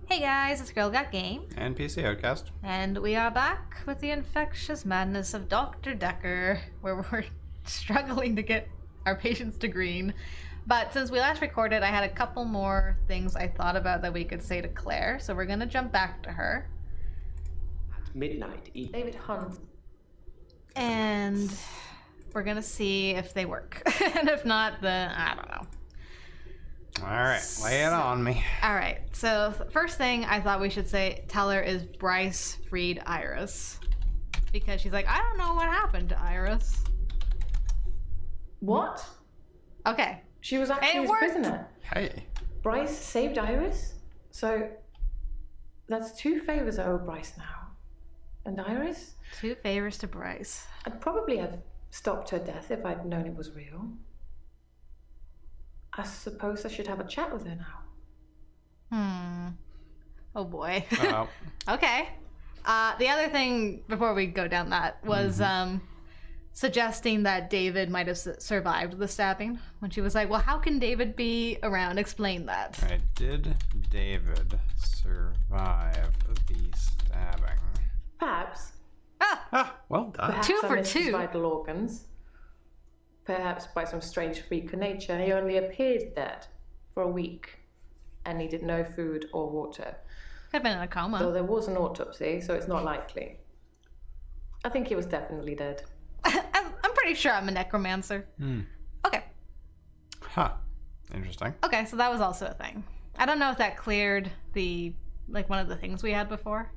Hey guys, it's Girl Got Game. And PCOutcast. And we are back with the infectious madness of Doctor Dekker, where we're struggling to get our patients to green. But since we last recorded, I had a couple more things I thought about that we could say to Claire, so we're going to jump back to her. At midnight, David Hunt. And we're going to see if they work. And if not, then I don't know. Alright, lay it on me. Alright, so first thing I thought we should tell her is Bryce freed Iris. Because she's like, I don't know what happened to Iris. What? Okay. She was actually his prisoner. Hey. Bryce saved Iris? So that's 2 favors I owe Bryce now. And Iris? 2 favors to Bryce. I'd probably have stopped her death if I'd known it was real. I suppose I should have a chat with her now. Oh boy. Uh-oh. Okay. The other thing before we go down that was suggesting that David might have survived the stabbing. When she was like, well, how can David be around? Explain that. Alright, did David survive the stabbing? Perhaps. Well done. Perhaps 2 I for missed 2. his vital organs. Perhaps by some strange freak of nature, he only appeared dead for a week and needed no food or water. Could have been in a coma. Though there was an autopsy, so it's not likely. I think he was definitely dead. I'm pretty sure I'm a necromancer. Okay. Huh. Interesting. Okay, so that was also a thing. I don't know if that cleared one of the things we had before.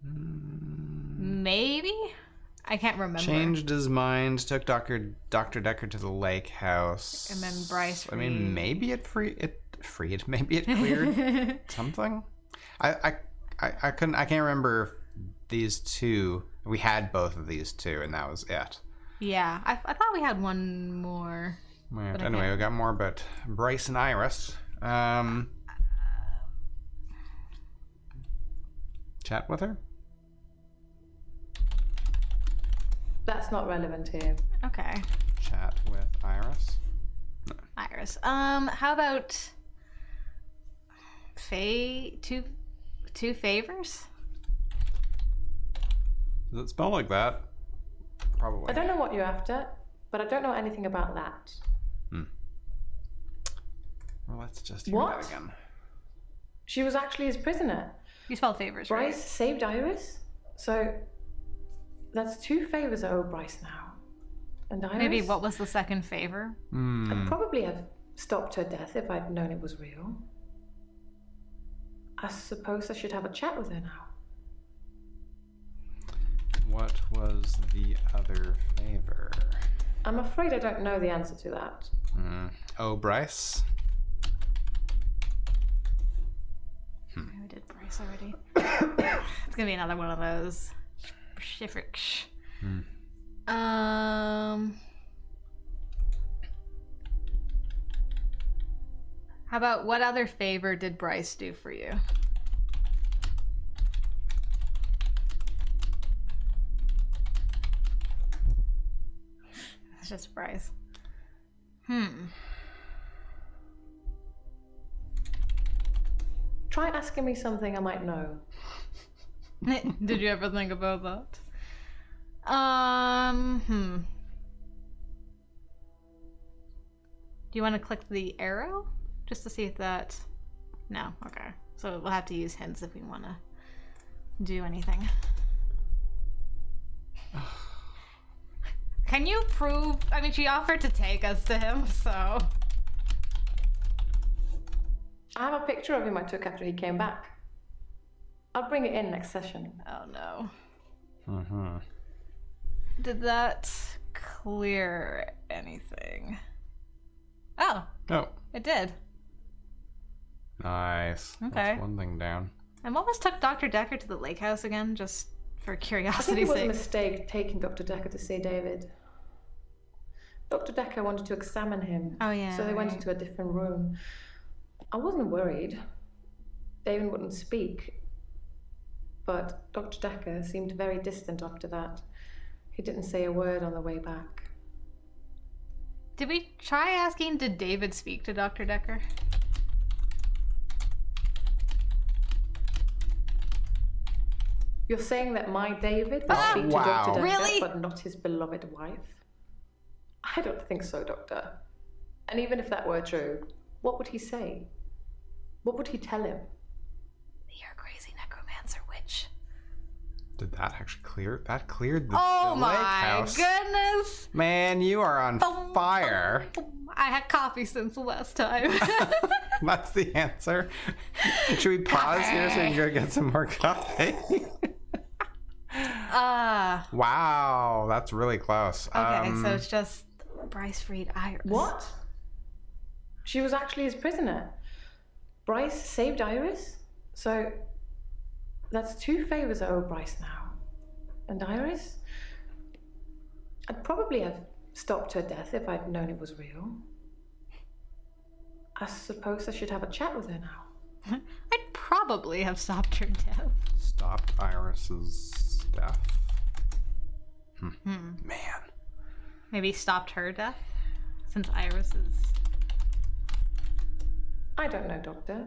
Maybe? I can't remember. Changed his mind, took Dr. Dekker to the lake house. And then Bryce I mean, maybe it freed. Maybe it cleared something. I can't remember if these two. We had both of these two, and that was it. Yeah, I thought we had one more. Right, anyway, we got more about Bryce and Iris. Chat with her? That's not relevant here. Okay. Chat with Iris? No. Iris. How about two favors? Does it spell like that? Probably. I don't know what you're after, but I don't know anything about that. Well, let's just hear What? that again. She was actually his prisoner. You spelled favors, Bryce right? saved Iris? So that's 2 favors I owe Bryce now. And Iris? Maybe what was the second favor? I'd probably have stopped her death if I'd known it was real. I suppose I should have a chat with her now. What was the other favor? I'm afraid I don't know the answer to that. Oh, Bryce? We did Bryce already. It's gonna be another one of those. Specifics. How about what other favor did Bryce do for you? It's just Bryce. Try asking me something I might know. Did you ever think about that? Do you want to click the arrow? Just to see if that... No, okay. So we'll have to use hints if we want to do anything. Can you prove... I mean, she offered to take us to him, so... I have a picture of him I took after he came back. I'll bring it in next session. Oh, no. Did that clear anything? Oh. Oh. It did. Nice. Okay. That's one thing down. And what was took Dr. Dekker to the lake house again, just for I think curiosity's it was a sake? mistake taking Dr. Dekker to see David. Dr. Dekker wanted to examine him. Oh, yeah. So they went right. into a different room. I wasn't worried. David wouldn't speak. But Dr. Dekker seemed very distant after that. He didn't say a word on the way back. Did we try asking, did David speak to Dr. Dekker? You're saying that my David will Ah, speak to wow. Dr. Dekker, Really? but not his beloved wife? I don't think so, Doctor. And even if that were true, what would he say? What would he tell him? You're a crazy necromancer witch. Did that actually clear? That cleared the, Oh the my lake house. goodness! Man, you are on Boom, fire. boom, boom. I had coffee since the last time. That's the answer. Should we pause here so we can go get some more coffee? Wow, that's really close. Okay, so it's just Bryce freed Iris. What? She was actually his prisoner. Bryce saved Iris? So that's 2 favors I owe Bryce now. And Iris? I'd probably have stopped her death if I'd known it was real. I suppose I should have a chat with her now. I'd probably have stopped her death. Stopped Iris's death. Man. Maybe stopped her death? Since Iris is... I don't know, Doctor.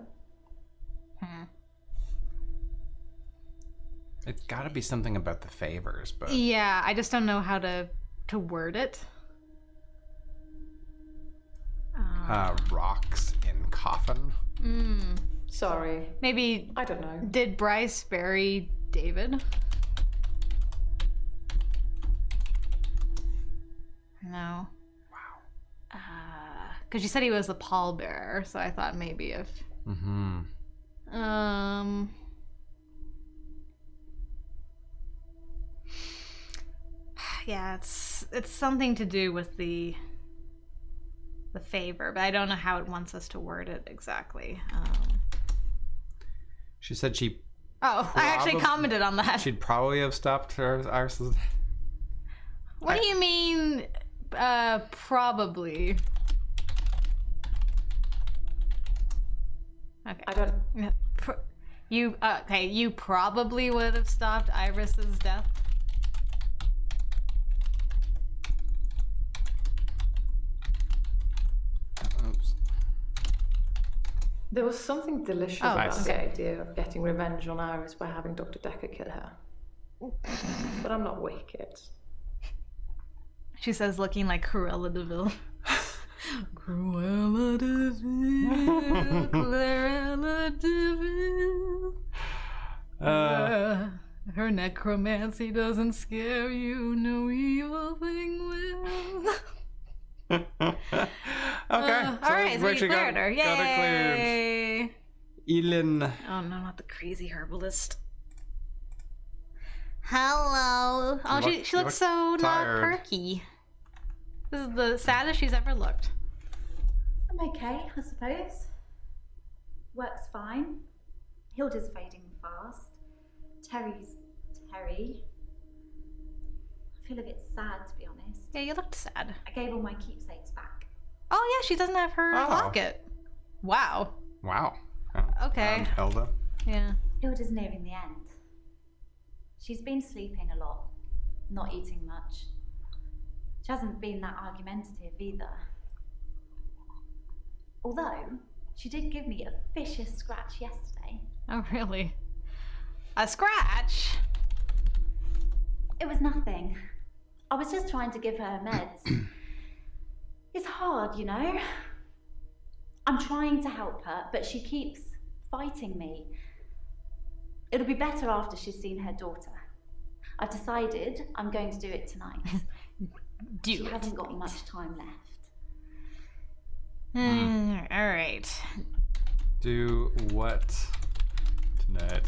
It's got to be something about the favors, but Yeah, I just don't know how to word it. rocks in coffin. Sorry. Maybe I don't know. did Bryce bury David? No. Wow. Because you said he was the pallbearer, so I thought maybe if. Yeah, it's something to do with the favor, but I don't know how it wants us to word it exactly. She said she I actually commented on that. she'd probably have stopped Iris's death. What do you mean, probably? Okay. I don't. You probably would have stopped Iris's death. Oops. There was something delicious Oh, about nice. the idea of getting revenge on Iris by having Dr. Dekker kill her. But I'm not wicked. She says, looking like Cruella de Vil. Cruella de Vil, Cruella de Vil. Her necromancy doesn't scare you, no evil thing will. Okay. Alright, so we actually cleared her. got it cleared. Yay! Elin. Oh no, not the crazy herbalist. Hello. Oh, You she look looks so tired. not perky. This is the saddest she's ever looked. I'm okay, I suppose. Work's fine. Hilda's fading fast. Terry's Terry. I feel a bit sad, to be honest. Yeah, you looked sad. I gave all my keepsakes back. Oh yeah, she doesn't have her Oh. locket. Wow. Wow. Okay. Hilda. Yeah. Hilda's nearing the end. She's been sleeping a lot, not eating much. She hasn't been that argumentative either. Although, she did give me a vicious scratch yesterday. Oh really? A scratch? It was nothing. I was just trying to give her meds. It's hard, you know? I'm trying to help her, but she keeps fighting me. It'll be better after she's seen her daughter. I've decided I'm going to do it tonight. She hasn't got much time left. All right. Do what tonight?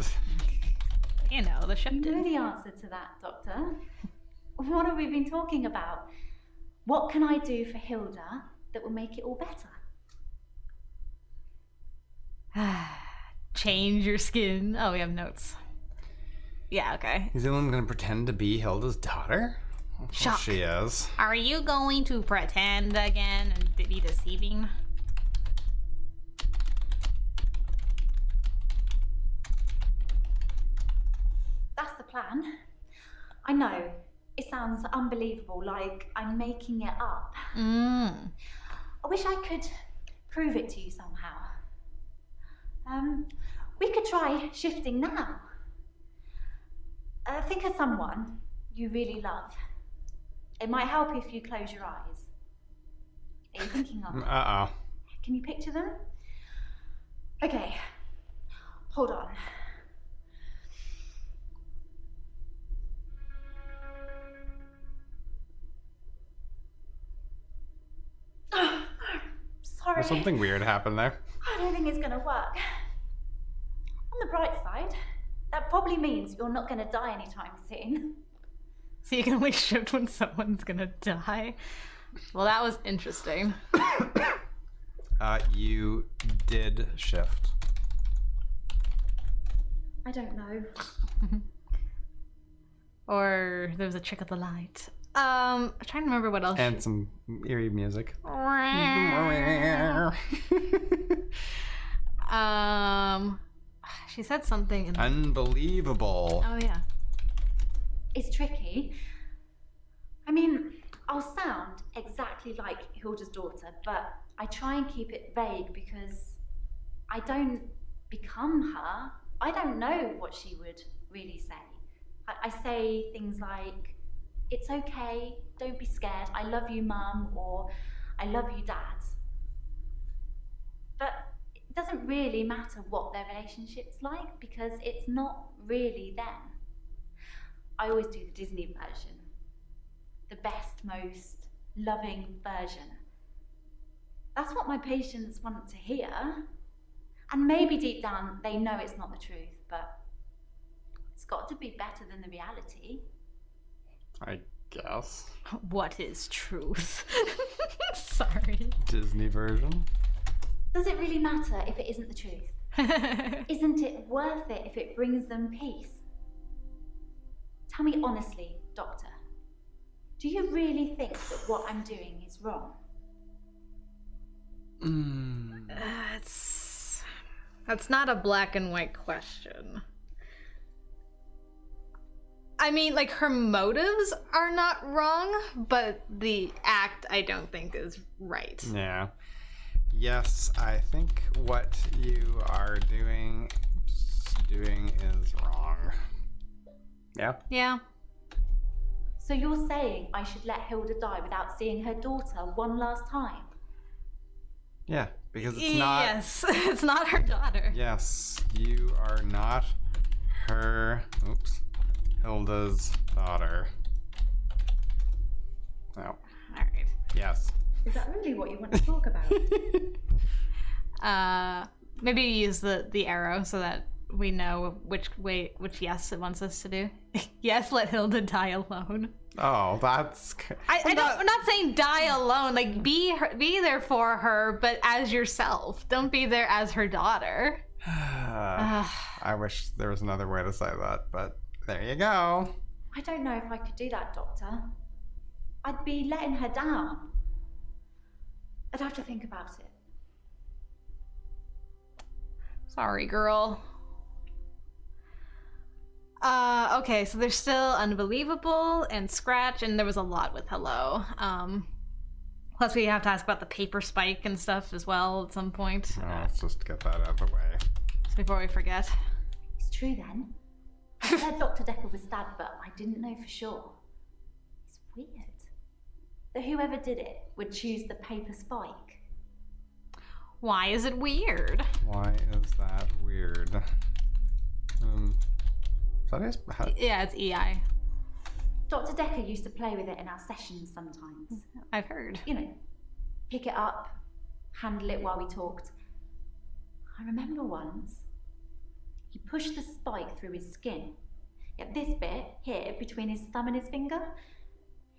You know, the You know shifting. the answer to that, Doctor. What have we been talking about? What can I do for Hilda that will make it all better? Change your skin. Oh, we have notes. Yeah, okay. Is Elin going to pretend to be Hilda's daughter? Well, Shock. she is. Are you going to pretend again and be deceiving? That's the plan. I know, it sounds unbelievable, like I'm making it up. I wish I could prove it to you somehow. We could try shifting now. Think of someone you really love. It might help if you close your eyes. Are you thinking of? Uh-oh. Can you picture them? Okay, hold on. Oh, sorry. Well, something weird happened there. I don't think it's gonna work. On the bright side, that probably means you're not gonna die anytime soon. So you can only shift when someone's gonna die? Well, that was interesting. You did shift. I don't know. Or there was a trick of the light. I'm trying to remember what else. And some eerie music. She said something. Unbelievable. Oh yeah. It's tricky. I mean, I'll sound exactly like Hilda's daughter, but I try and keep it vague because I don't become her. I don't know what she would really say. I say things like, "It's okay, don't be scared, I love you, Mum," or "I love you, Dad." But it doesn't really matter what their relationship's like because it's not really them. I always do the Disney version. The best, most loving version. That's what my patients want to hear. And maybe deep down they know it's not the truth, but it's got to be better than the reality. I guess. What is truth? Sorry. Disney version. Does it really matter if it isn't the truth? Isn't it worth it if it brings them peace? Tell me honestly, Doctor, do you really think that what I'm doing is wrong? That's not a black and white question. I mean, like, her motives are not wrong, but the act I don't think is right. Yeah. Yes, I think what you are doing is wrong. Yeah? Yeah. So you're saying I should let Hilda die without seeing her daughter one last time? Yeah, because it's not... Yes, it's not her daughter. Yes, you are not her... Oops. Hilda's daughter. No. All right. Yes. Is that really what you want to talk about? Maybe use the arrow so that we know which yes it wants us to do. Yes, let Hilda die alone. Oh, that's... I'm not saying die alone. Like, be there for her, but as yourself. Don't be there as her daughter. I wish there was another way to say that, but there you go. I don't know if I could do that, Doctor. I'd be letting her down. I'd have to think about it. Sorry, girl. Okay, so there's still Unbelievable and Scratch, and there was a lot with Hello. Plus we have to ask about the paper spike and stuff as well at some point. Oh, let's just get that out of the way. Before we forget. It's true then. I heard Dr. Dekker was stabbed, but I didn't know for sure. It's weird that whoever did it would choose the paper spike. Why is it weird? Why is that weird? Yeah, it's EI. Dr. Dekker used to play with it in our sessions sometimes. I've heard. You know, pick it up, handle it while we talked. I remember once, he pushed the spike through his skin. At this bit, here, between his thumb and his finger.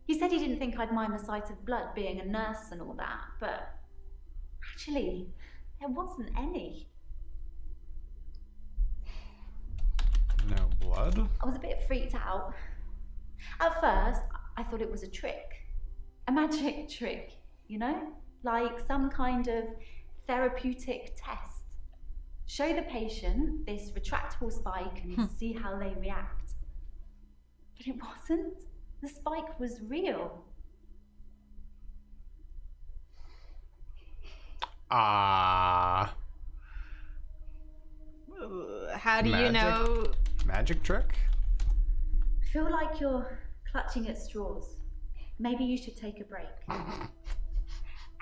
He said he didn't think I'd mind the sight of blood being a nurse and all that, but actually, there wasn't any. No blood? I was a bit freaked out. At first, I thought it was a trick. A magic trick, you know? Like some kind of therapeutic test. Show the patient this retractable spike and see how they react. But it wasn't. The spike was real. How do you know? Magic trick? I feel like you're clutching at straws. Maybe you should take a break.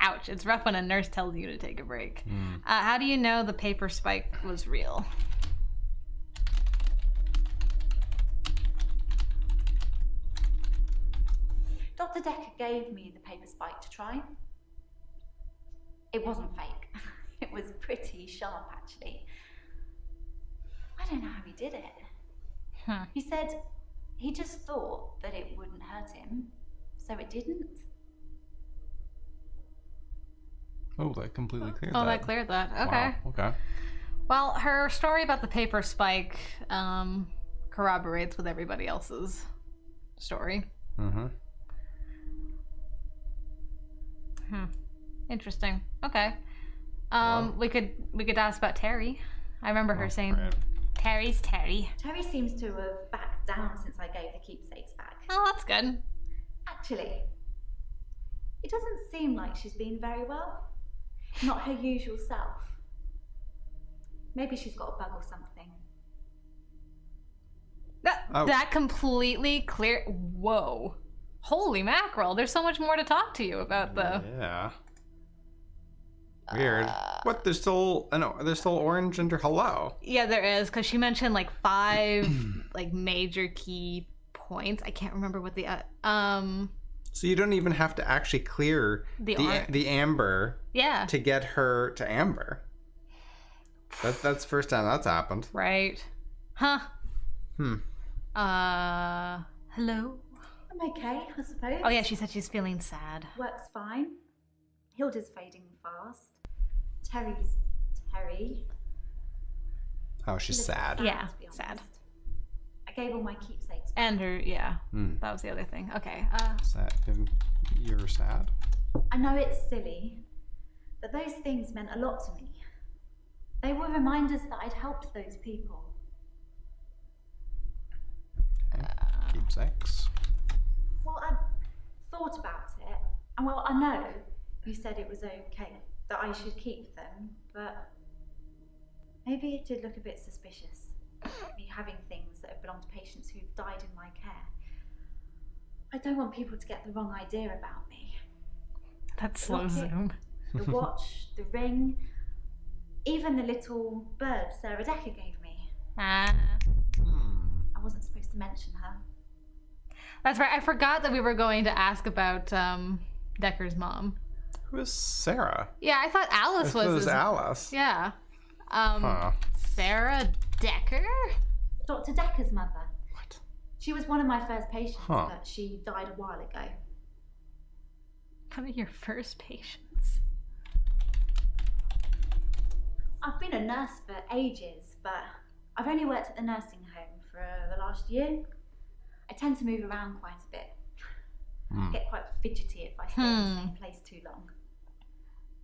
Ouch, it's rough when a nurse tells you to take a break. How do you know the paper spike was real? Dr. Dekker gave me the paper spike to try. It wasn't fake. It was pretty sharp, actually. I don't know how he did it. He said he just thought that it wouldn't hurt him, so it didn't. Oh, that completely cleared Oh, that. that cleared that. Okay. Wow, okay. Well, her story about the paper spike corroborates with everybody else's story. Mm-hmm. Interesting. Okay. We could ask about Terry. I remember her saying, right. "Terry's Terry." Terry seems to have backed down since I gave the keepsakes back. Oh, that's good. Actually, it doesn't seem like she's been very well. Not her usual self. Maybe she's got a bug or something. That completely clear. Whoa. Holy mackerel! There's so much more to talk to you about, though. Yeah. Weird. What? There's still orange under hello. Yeah, there is, because she mentioned like 5 like major key points. I can't remember what the So you don't even have to actually clear the amber. Yeah. To get her to amber. That's the first time that's happened. Right. Huh. Hello. I'm okay, I suppose. Oh yeah, she said she's feeling sad. Works fine. Hilda's fading fast. Terry's Terry. Oh, she's She looks sad. Yeah, to be sad. honest. I gave all my keepsakes. And her, yeah. That was the other thing. Okay. Sad. You're sad? I know it's silly, but those things meant a lot to me. They were reminders that I'd helped those people. Okay. Keepsakes. Well, I thought about it, and well, I know you said it was okay that I should keep them, but maybe it did look a bit suspicious, me having things that have belonged to patients who've died in my care. I don't want people to get the wrong idea about me. That slow Locket, zoom. The watch, the ring, even the little bird Sarah Dekker gave me. I wasn't supposed to mention her. That's right. I forgot that we were going to ask about Dekker's mom. Who is Sarah? Yeah, I thought Alice was. This was Alice. Yeah. Huh. Sarah Dekker? Dr. Dekker's mother. What? She was one of my first patients, Huh. but she died a while ago. One of your first patients. I've been a nurse for ages, but I've only worked at the nursing home for the last year. I tend to move around quite a bit. I get quite fidgety if I stay in the same place too long.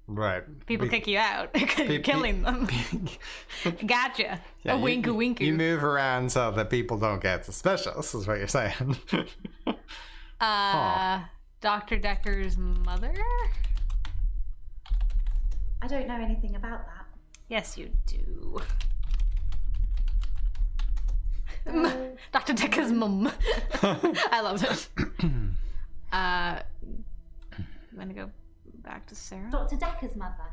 Right. People kick you out because you're killing them. Gotcha. Yeah, a winker winker. You move around so that people don't get suspicious, is what you're saying. Dr. Dekker's mother? I don't know anything about that. Yes, you do. Dr. Dekker's mum. I love it. I'm gonna go back to Sarah. Dr. Dekker's mother.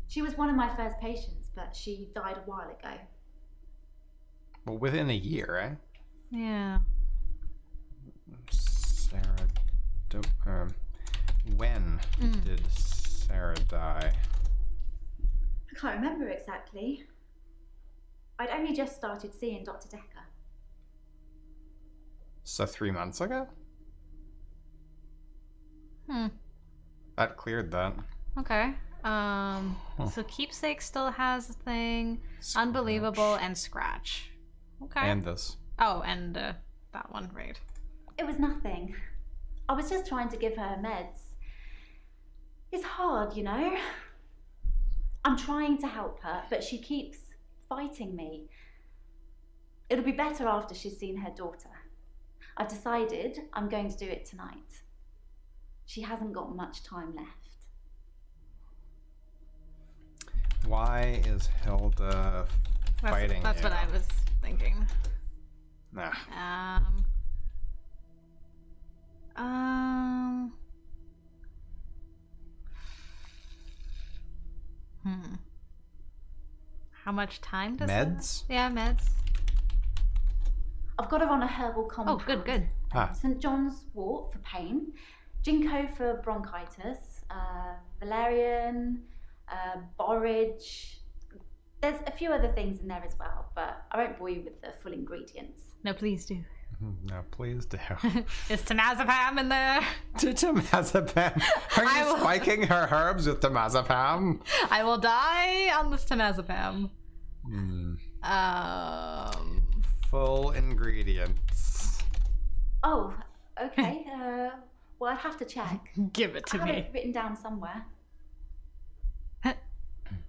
She was one of my first patients, but she died a while ago. Well, within a year, eh? Yeah. Sarah. When did Sarah die? I can't remember exactly. I'd only just started seeing Dr. Dekker. So 3 months ago? That cleared that. Okay. So Keepsake still has a thing. Unbelievable and Scratch. Okay. And this. Oh, and that one, right. It was nothing. I was just trying to give her meds. It's hard, you know? I'm trying to help her, but she keeps fighting me. It'll be better after she's seen her daughter. I've decided I'm going to do it tonight. She hasn't got much time left. Why is Hilda fighting That's you? what I was thinking. Nah. How much time does Meds? that? Yeah, meds. I've got her on a herbal compound. Oh, good, good. Ah. St. John's wort for pain, ginkgo for bronchitis, valerian, borage. There's a few other things in there as well, but I won't bore you with the full ingredients. No, please do. No, please do. Is temazepam in there? Temazepam. Are you spiking her herbs with temazepam? I will die on this temazepam. Full ingredients. Oh, okay. Well, I'd have to check. Give it to I have me. it written down somewhere.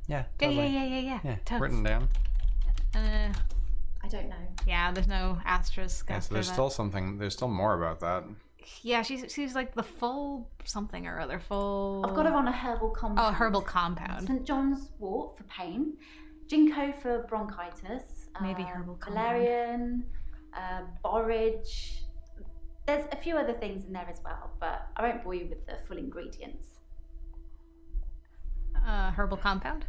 Yeah, totally. Yeah. Totes. Written down. I don't know. Yeah, there's no asterisk. Yeah, so after there's that. still something. There's still more about that. Yeah, she's like the full something or other. Full. I've got her on a herbal compound. Oh, herbal compound. St. John's wort for pain, ginkgo for bronchitis, Maybe herbal compound. valerian, borage. There's a few other things in there as well, but I won't bore you with the full ingredients. Herbal compound.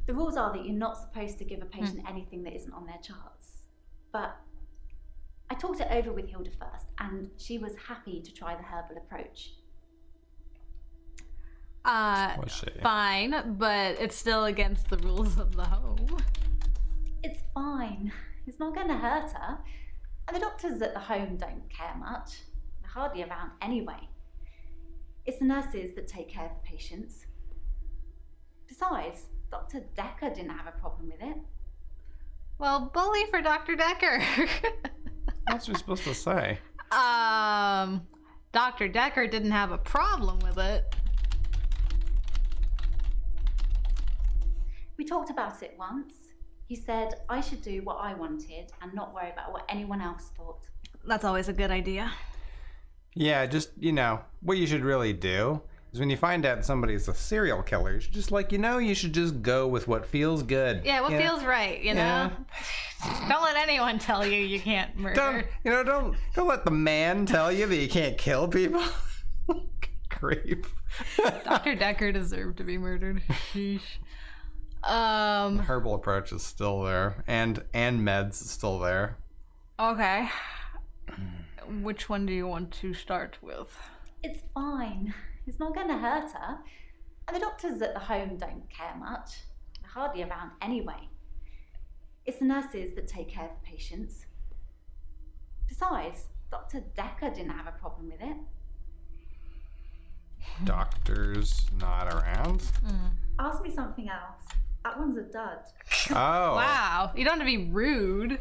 The rules are that you're not supposed to give a patient anything that isn't on their charts. But I talked it over with Hilda first, and she was happy to try the herbal approach. Was she? Fine, but it's still against the rules of the home. It's fine. It's not going to hurt her. And the doctors at the home don't care much. They're hardly around anyway. It's the nurses that take care of the patients. Besides, Dr. Dekker didn't have a problem with it. Well, bully for Dr. Dekker. What's she supposed to say? Dr. Dekker didn't have a problem with it. We talked about it once. He said I should do what I wanted and not worry about what anyone else thought. That's always a good idea. Yeah, just, what you should really do is when you find out somebody's a serial killer, you should just you should just go with what feels good. Yeah, what feels right, you know? Don't let anyone tell you you can't murder. Don't let the man tell you that you can't kill people. Creep. Dr. Dekker deserved to be murdered. Sheesh. The herbal approach is still there, and meds is still there. Okay. Which one do you want to start with? It's fine. It's not going to hurt her. And the doctors at the home don't care much. They're hardly around anyway. It's the nurses that take care of the patients. Besides, Dr. Dekker didn't have a problem with it. Doctor's not around? Ask me something else. That one's a dud. Oh. Wow. You don't have to be rude.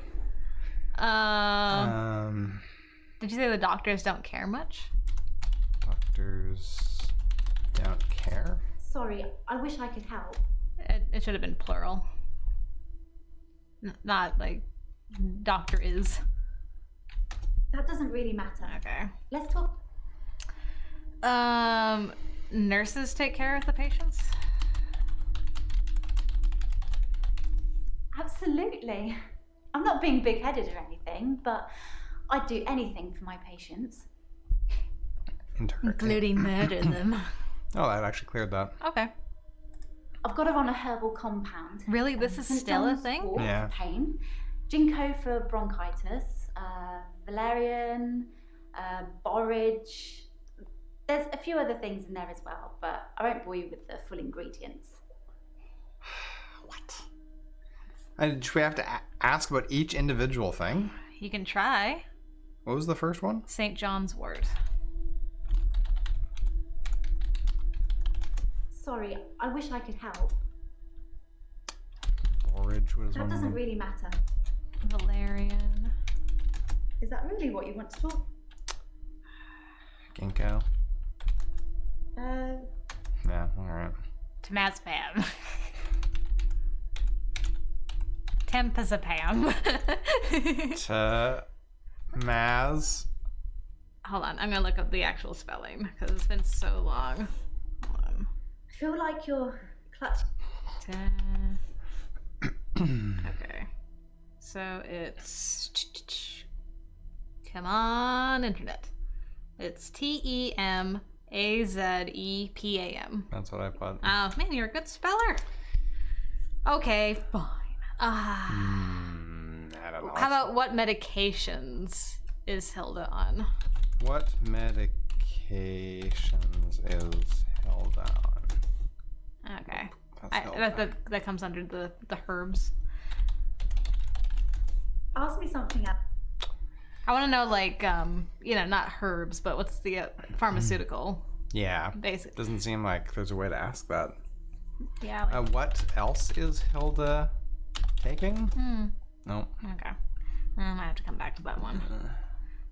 Did you say the doctors don't care much? Doctors don't care? Sorry, I wish I could help. It should have been plural. Not like doctor is. That doesn't really matter. Okay. Let's talk. Nurses take care of the patients? Absolutely. I'm not being big-headed or anything, but I'd do anything for my patients. Including murder them. Oh, that actually cleared that. Okay. I've got her on a herbal compound. Really? This is St. still a John's thing? wort Yeah. for pain, ginkgo for bronchitis, valerian, borage. There's a few other things in there as well, but I won't bore you with the full ingredients. What? And do we have to ask about each individual thing? You can try. What was the first one? St. John's wort. Sorry, I wish I could help. Borage was That one. doesn't really matter. Valerian. Is that really what you want to talk? Ginkgo. Uh, Yeah, alright. Temazepam. Tempazepam. Maz. Hold on, I'm gonna look up the actual spelling because it's been so long. Hold on. I feel like you're clutch. Okay. So it's Come on, internet. It's TEMAZEPAM. That's what I put. Oh, man, you're a good speller. Okay, fine. I don't know. How about what medications is Hilda on? What medications is Hilda on? Okay. That's Hilda. That comes under the herbs. Ask me something else. I want to know, like, not herbs, but what's the pharmaceutical? Yeah. Basically. Doesn't seem like there's a way to ask that. Yeah. Like, What else is Hilda taking? No. okay. I might have to come back to that one. So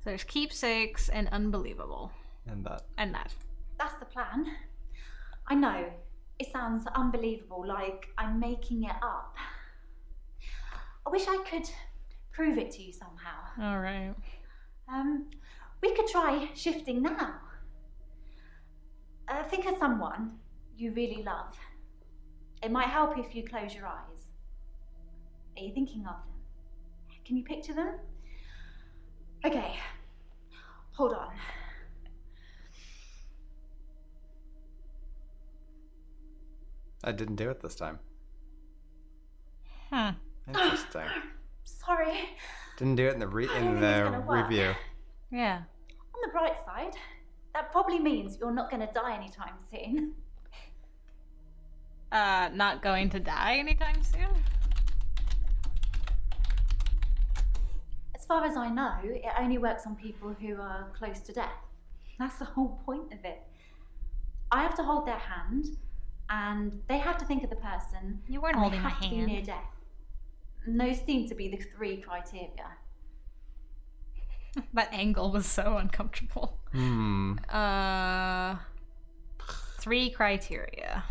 there's Keepsakes and Unbelievable. And that. And that. That's the plan. I know. It sounds unbelievable, like I'm making it up. I wish I could prove it to you somehow. All right. We could try shifting now. Think of someone you really love. It might help if you close your eyes. Are you thinking of them? Can you picture them? Okay, hold on. I didn't do it this time. Huh. Interesting. Sorry. Didn't do it in the I don't think it's gonna work. review. Yeah. On the bright side, that probably means you're not going to die anytime soon. Not going to die anytime soon? As far as I know, it only works on people who are close to death. That's the whole point of it. I have to hold their hand, and they have to think of the person. You weren't and holding they my have to be hand. near death. And those seem to be the 3 criteria. That angle was so uncomfortable. 3 criteria.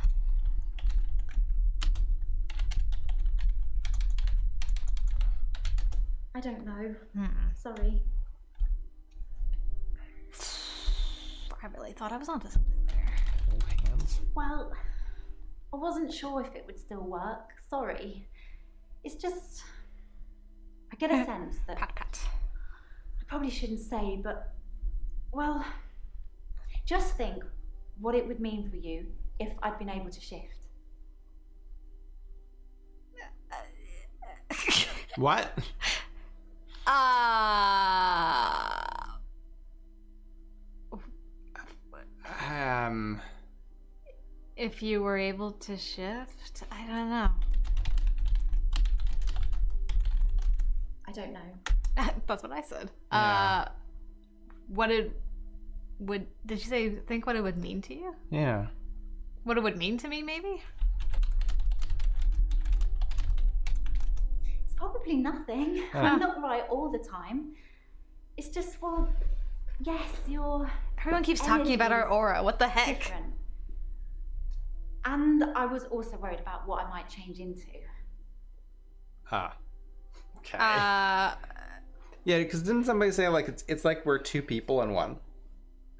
I don't know. Hmm. Sorry. I really thought I was onto something there. Hold hands. Well, I wasn't sure if it would still work. Sorry. It's just, I get a sense that Pat, pat. I probably shouldn't say, but, well, just think what it would mean for you if i'd been able to shift. What? If you were able to shift, I don't know. I don't know. That's what I said. Yeah. Did you say think what it would mean to you? Yeah. What it would mean to me, maybe? It's probably nothing. I'm not right all the time. It's just, well, yes, you're Everyone keeps talking about our aura. What the heck? different. And I was also worried about what I might change into. Okay. Uh, Yeah, because didn't somebody say like it's like we're 2 people in one,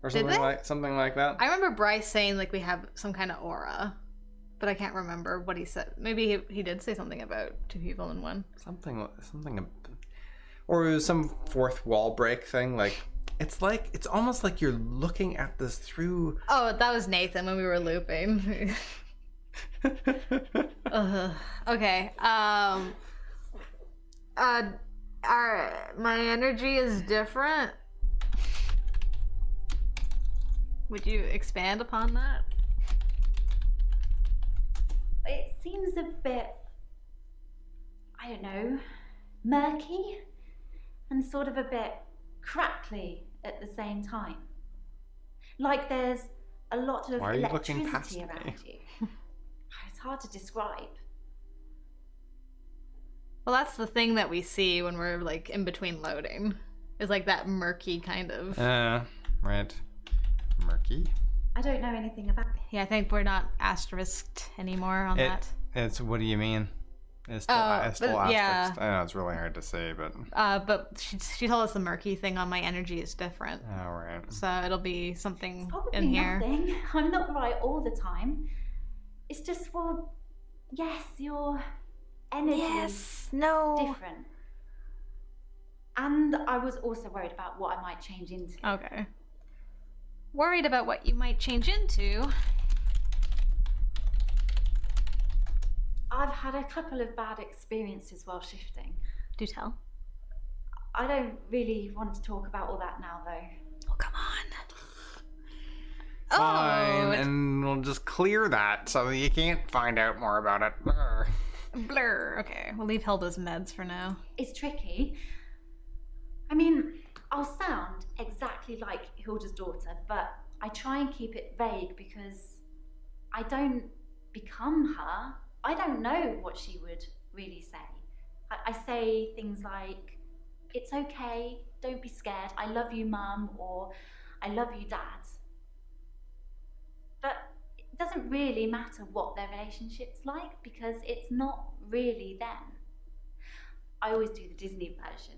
or Did something they? something like that? I remember Bryce saying like we have some kind of aura, but I can't remember what he said. Maybe he did say something about 2 people in one. Something, or it was some fourth wall break thing. Like it's almost like you're looking at this through. Oh, that was Nathan when we were looping. Okay. My energy is different. Would you expand upon that? It seems a bit, I don't know, murky and sort of a bit crackly at the same time. Like there's a lot of Why are you looking electricity past around me? you. It's hard to describe. Well, that's the thing that we see when we're like in between loading. Is like that murky kind of. Right. Murky. I don't know anything about it. Yeah, I think we're not asterisked anymore on that. It's what do you mean? It's still, it's still but, yeah. aspects. I know it's really hard to say, but. But she told us the murky thing on my energy is different. All right. So it'll be something Probably in here. nothing. I'm not right all the time. It's just, well, yes, your energy is No. different. And I was also worried about what I might change into. Okay. Worried about what you might change into? I've had a couple of bad experiences while shifting. Do tell. I don't really want to talk about all that now, though. Oh, come on. Fine, it's and we'll just clear that so that you can't find out more about it. Brr. blur. Okay, we'll leave Hilda's meds for now. It's tricky. I mean, I'll sound exactly like Hilda's daughter, but I try and keep it vague because I don't become her. I don't know what she would really say. I say things like, it's okay, don't be scared, I love you, Mum, or I love you, Dad. But it doesn't really matter what their relationship's like because it's not really them. I always do the Disney version.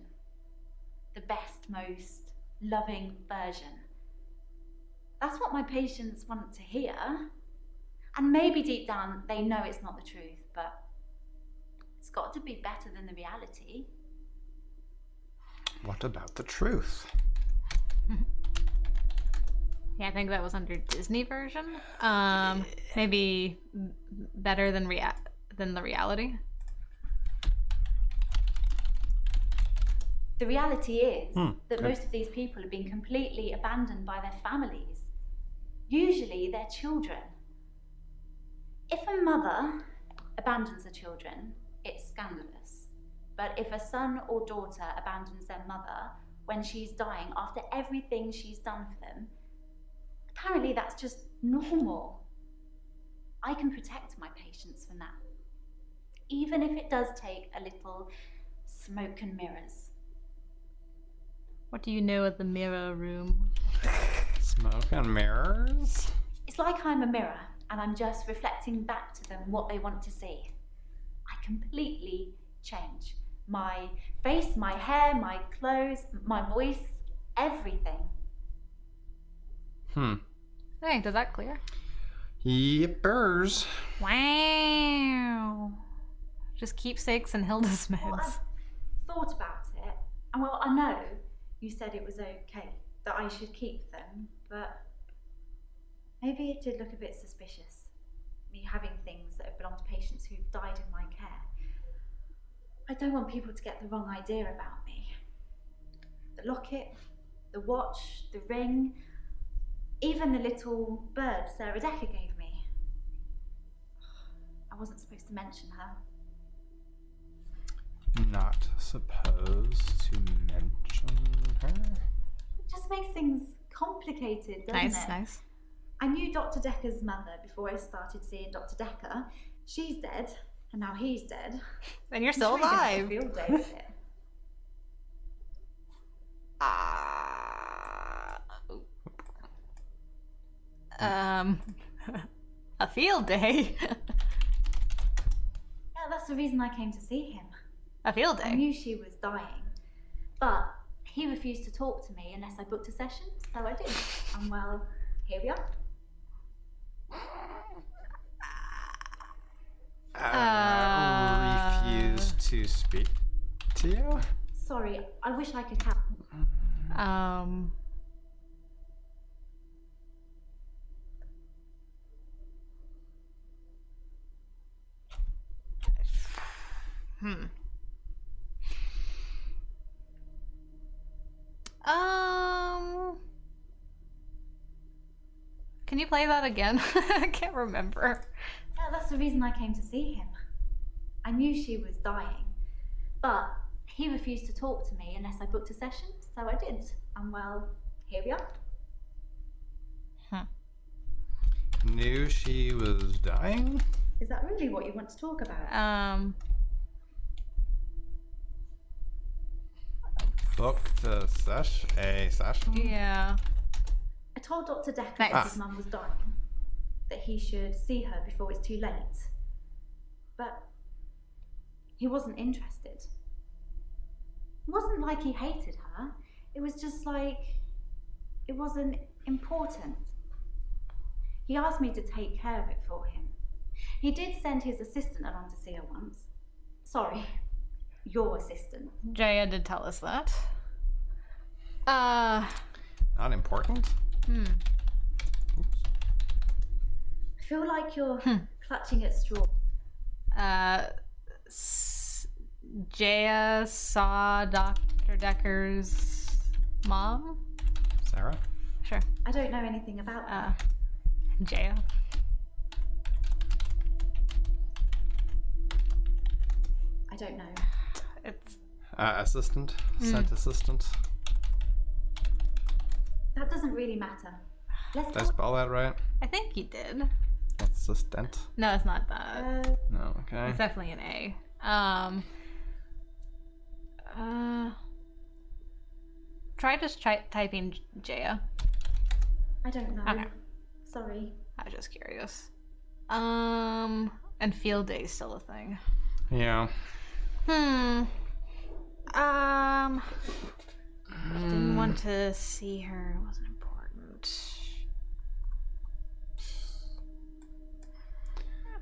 The best, most loving version. That's what my patients want to hear. And maybe deep down they know it's not the truth, but it's got to be better than the reality. What about the truth? Yeah, I think that was under Disney version. Maybe better than the reality. The reality is that okay. most of these people have been completely abandoned by their families, usually their children. If a mother abandons her children, it's scandalous. But if a son or daughter abandons their mother when she's dying after everything she's done for them, apparently that's just normal. I can protect my patients from that, even if it does take a little smoke and mirrors. What do you know of the mirror room? Smoke and mirrors? It's like I'm a mirror and I'm just reflecting back to them what they want to see. I completely change. My face, my hair, my clothes, my voice, everything. Hey, does that clear? Yippers. Wow. Just keepsakes and Hilda's meds. Well, I've thought about it, and well, I know you said it was okay that I should keep them, but maybe it did look a bit suspicious, me having things that have belonged to patients who've died in my care. I don't want people to get the wrong idea about me. The locket, the watch, the ring, even the little bird Sarah Dekker gave me. I wasn't supposed to mention her. Not supposed to mention her? It just makes things complicated, doesn't it? Nice. I knew Dr. Dekker's mother before I started seeing Dr. Dekker. She's dead, and now he's dead. And you're still I'm sure alive. you're gonna have a field day with it. A field day. Yeah, that's the reason I came to see him. A field I day. knew she was dying, but he refused to talk to me unless I booked a session, so I did. And well, here we are. Refused to speak to you? Sorry, I wish I could help. Can you play that again? I can't remember. Yeah, that's the reason I came to see him. I knew she was dying, but he refused to talk to me unless I booked a session, so I did. And well, here we are. Knew she was dying? Is that really what you want to talk about? Booked a session? Yeah. I told Dr. Dekker Nice. that his mum was dying, that he should see her before it's too late. But he wasn't interested. It wasn't like he hated her. It was just like it wasn't important. He asked me to take care of it for him. He did send his assistant along to see her once. Sorry, your assistant. Jaya did tell us that. Not important? I feel like you're clutching at straw. Jaya saw Dr. Dekker's mom? Sarah? Sure. I don't know anything about that. Jaya. I don't know. It's Assistant? Scent assistant? That doesn't really matter. Let's Did I talk. spell that right? I think you did. Assistant? No, it's not that. No, okay. It's definitely an A. Try just typing Jaya. I don't know. Okay. Sorry. I was just curious. And field day is still a thing. Yeah. Didn't want to see her. It wasn't important.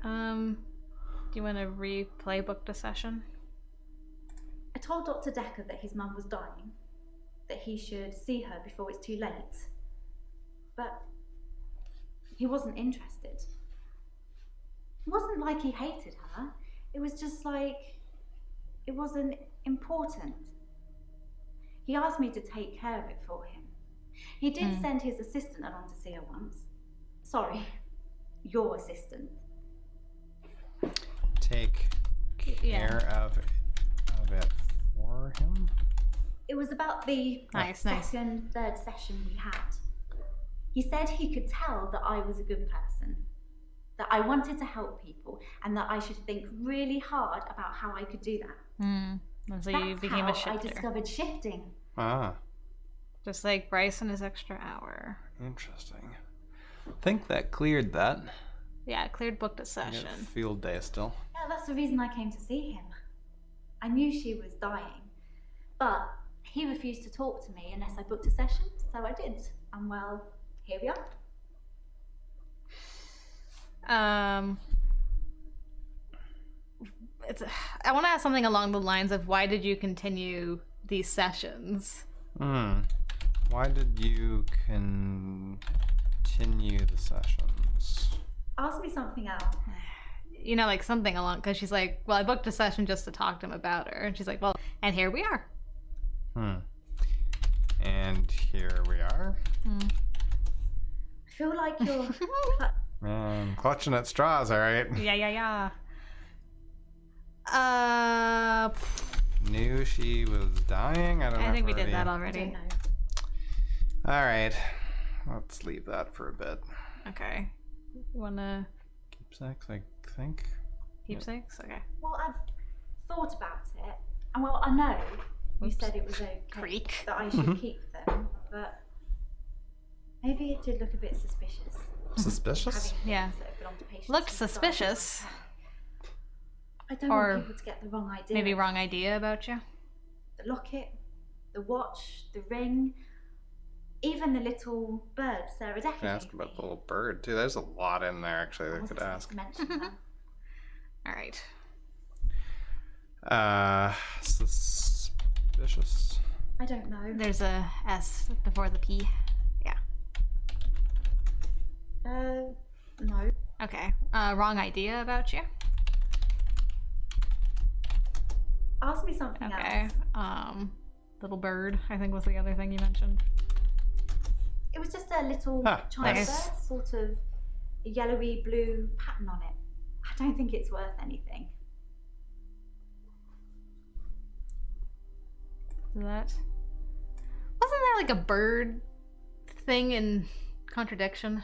Do you want to replay booked a session? I told Dr. Dekker that his mum was dying, that he should see her before it's too late. But he wasn't interested. It wasn't like he hated her. It was just like it wasn't important. He asked me to take care of it for him. He did send his assistant along to see her once. Sorry, your assistant. Take care of it for him? It was about the Nice. second, third session we had. He said he could tell that I was a good person, that I wanted to help people, and that I should think really hard about how I could do that. And so you That's became how a shifter. I discovered shifting. Ah, Just like Bryce and his extra hour. interesting. Think that cleared that. Yeah, it cleared booked a I get session. field day still. Yeah, that's the reason I came to see him. I knew she was dying, but he refused to talk to me unless I booked a session, so I did. And well, here we are. I want to ask something along the lines of why did you continue these sessions? Why did you continue the sessions? Ask me something else. You know, like something along, because she's like, well, I booked a session just to talk to him about her. And she's like, well, and here we are. And here we are. I feel like you're... Clutching at straws, alright. Yeah. Knew she was dying? I don't know. I think we did that I already. don't know. Alright. Let's leave that for a bit. Okay. You want to Keepsakes, I think. keepsakes? Okay. Well, I've thought about it, and well, I know you said it was okay Creak. that I should keep them, but maybe it did look a bit suspicious. Suspicious? Having Yeah. things that belong to patients Looked who started suspicious. like that. I don't Or want people to get the wrong idea. Maybe wrong idea about you. The locket, the watch, the ring, even the little bird Sarah Dekker I asked gave about me. the little bird, too. There's a lot in there, actually, I that I wasn't could supposed ask. to mention her. All right. Suspicious. I don't know. There's a S before the P. No. Okay. Wrong idea about you. Ask me something Okay. else. Little bird, I think was the other thing you mentioned. It was just a little China nice. bird, sort of a yellowy blue pattern on it. I don't think it's worth anything. That wasn't there like a bird thing in Contradiction?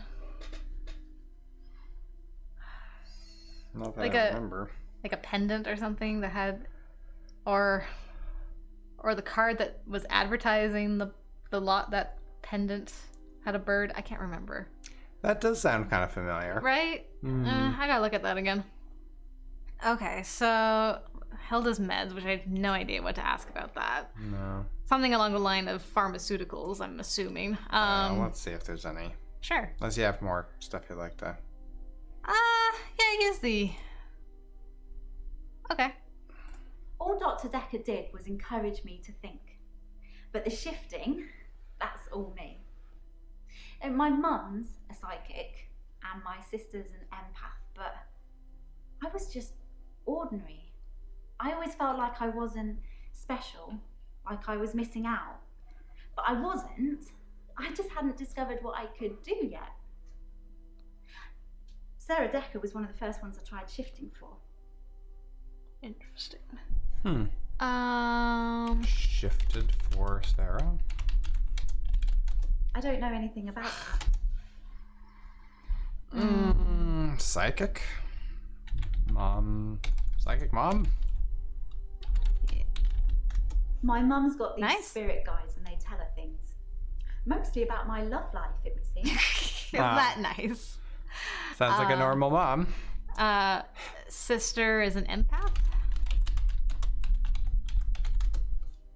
Not that Like I a- remember. Like a pendant or something that had, or the card that was advertising the lot that pendant had a bird. I can't remember. That does sound kind of familiar. Right? I gotta look at that again. Okay, so Hilda's meds, which I have no idea what to ask about that. No. Something along the line of pharmaceuticals, I'm assuming. Let's see if there's any. Sure. Unless you have more stuff you'd like to. Yeah, here's the... Okay. All all Dr. Dekker did was encourage me to think. But the shifting, that's all me. And my mum's a psychic and my sister's an empath, but I was just ordinary. I always felt like I wasn't special, like I was missing out. But I wasn't. I just hadn't discovered what I could do yet. Sarah Dekker was one of the first ones I tried shifting for. Interesting. Shifted for Sarah? I don't know anything about that. Psychic? Psychic mom? My mum's got these Nice. spirit guides and they tell her things. Mostly about my love life, it would seem. Isn't that nice? Sounds like a normal mom. Sister is an empath?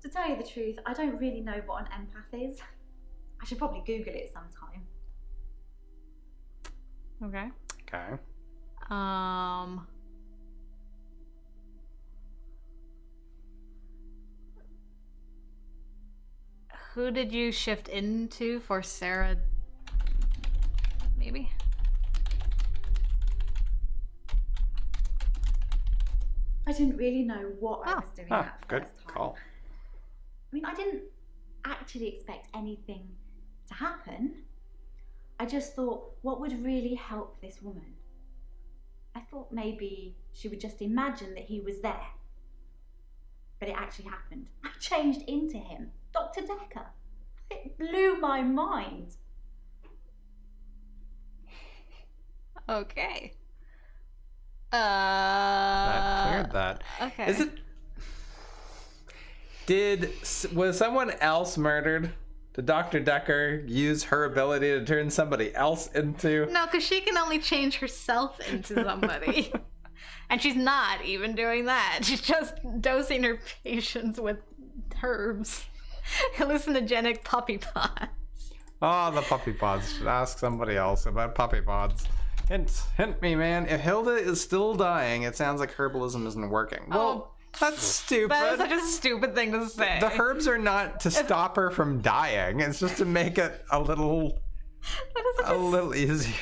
To tell you the truth, I don't really know what an empath is. I should probably Google it sometime. Okay. Okay. Who did you shift into for Sarah? Maybe? I didn't really know what I was doing that Good first time. call. I mean, I didn't actually expect anything to happen. I just thought, what would really help this woman? I thought maybe she would just imagine that he was there. But it actually happened. I changed into him, Dr. Dekker. It blew my mind. Okay. That cleared that. Okay. Is it... Was someone else murdered? Did Dr. Dekker use her ability to turn somebody else into... No, because she can only change herself into somebody. And she's not even doing that. She's just dosing her patients with herbs. Hallucinogenic puppy pods. Oh, the puppy pods. Should ask somebody else about puppy pods. Hint me, man. If Hilda is still dying, it sounds like herbalism isn't working. Well, that's stupid. That is such a stupid thing to say. The herbs are not to stop her from dying. It's just to make it a little easier.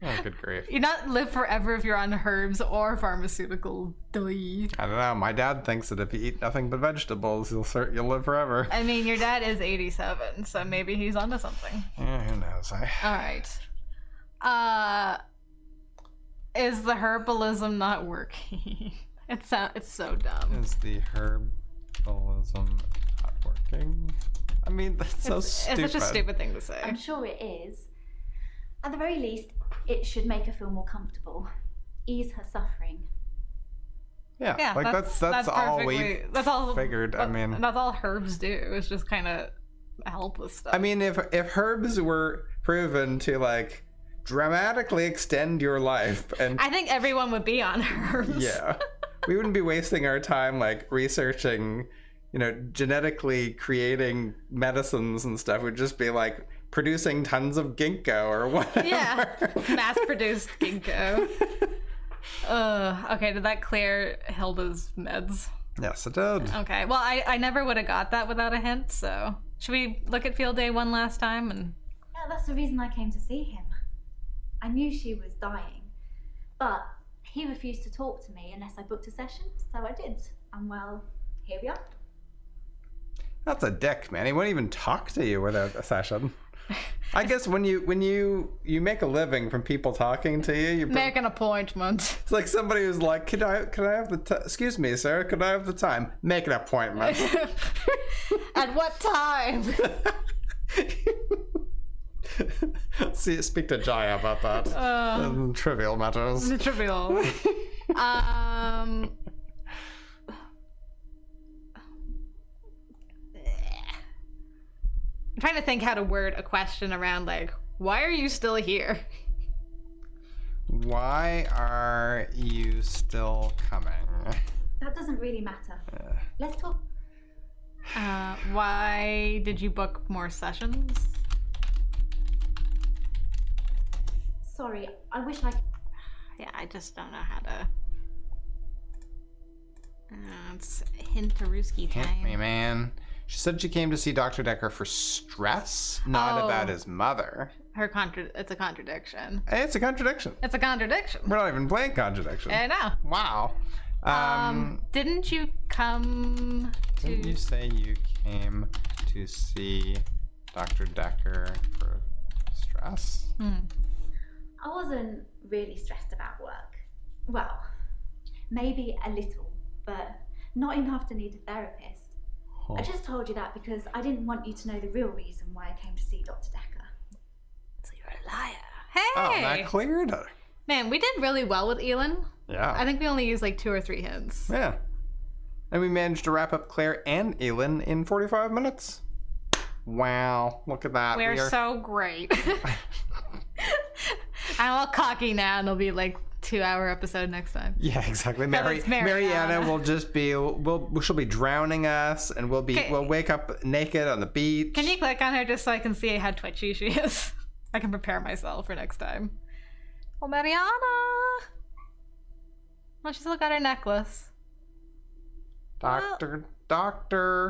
Oh, good grief. You not live forever if you're on herbs or pharmaceuticals. I don't know. My dad thinks that if you eat nothing but vegetables, you'll live forever. I mean, your dad is 87, so maybe he's onto something. Yeah, who knows? All right. Is the herbalism not working? It's so dumb. Is the herbalism not working? I mean, that's so stupid. It's such a stupid thing to say. I'm sure it is. At the very least, it should make her feel more comfortable, ease her suffering. Yeah, like that's all we figured. I mean, that's all herbs do. Is just kind of help with stuff. I mean, if herbs were proven to like dramatically extend your life, and I think everyone would be on herbs. Yeah, we wouldn't be wasting our time like researching, genetically creating medicines and stuff. We'd just be like producing tons of ginkgo or whatever. Yeah, mass-produced ginkgo. Okay, did that clear Hilda's meds? Yes, it did. Okay, well, I never would have got that without a hint, so... Should we look at field day one last time? Yeah, that's the reason I came to see him. I knew she was dying, but he refused to talk to me unless I booked a session, so I did. And well, here we are. That's a dick, man. He wouldn't even talk to you without a session. I guess when you make a living from people talking to you, make an appointment. It's like somebody who's like, could I have the excuse me, sir, could I have the time? Make an appointment. At what time? Speak to Jaya about that. Trivial matters. Trivial. I'm trying to think how to word a question around, like, why are you still here? Why are you still coming? That doesn't really matter. Let's talk. Why did you book more sessions? Sorry, I wish I... Yeah, I just don't know how to... It's Hintaruski time. Hint me, man. She said she came to see Dr. Dekker for stress, not Oh. about his mother. It's a contradiction. Hey, it's a contradiction. It's a contradiction. We're not even playing contradiction. I know. Wow. Didn't you come to... Didn't you say you came to see Dr. Dekker for stress? I wasn't really stressed about work. Well, maybe a little, but not enough to need a therapist. I just told you that because I didn't want you to know the real reason why I came to see Dr. Dekker. So you're a liar. Hey! Oh, that cleared her. Man, we did really well with Elin. Yeah. I think we only used like 2 or 3 hints. Yeah. And we managed to wrap up Claire and Elin in 45 minutes. Wow. Look at that. We're so great. I'm all cocky now, and it'll be like 2-hour episode next time. Yeah, exactly. it's Mariana. Mariana will just be, she'll be drowning us, and we'll wake up naked on the beach. Can you click on her just so I can see how twitchy she is? I can prepare myself for next time. Oh, Mariana! Well, she's still got her necklace. Doctor,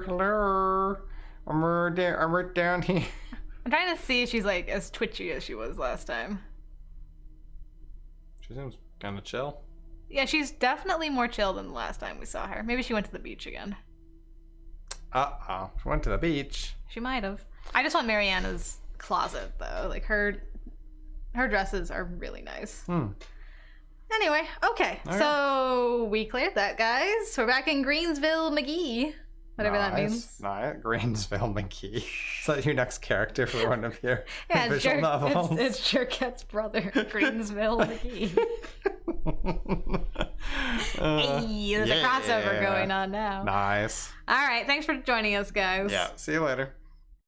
hello. I'm right down here. I'm trying to see if she's like as twitchy as she was last time. She seems kind of chill. Yeah, she's definitely more chill than the last time we saw her. Maybe she went to the beach again. Uh-oh. She went to the beach. She might have. I just want Mariana's closet, though. Like, her dresses are really nice. Anyway, okay. So we cleared that, guys. We're back in Greensville McGee. Whatever that means. Nice. Greensville McGee. Is that your next character for one of your visual novels? It's Jerket's brother, Greensville McGee. Hey, there's a crossover going on now. Nice. All right, thanks for joining us, guys. Yeah, see you later.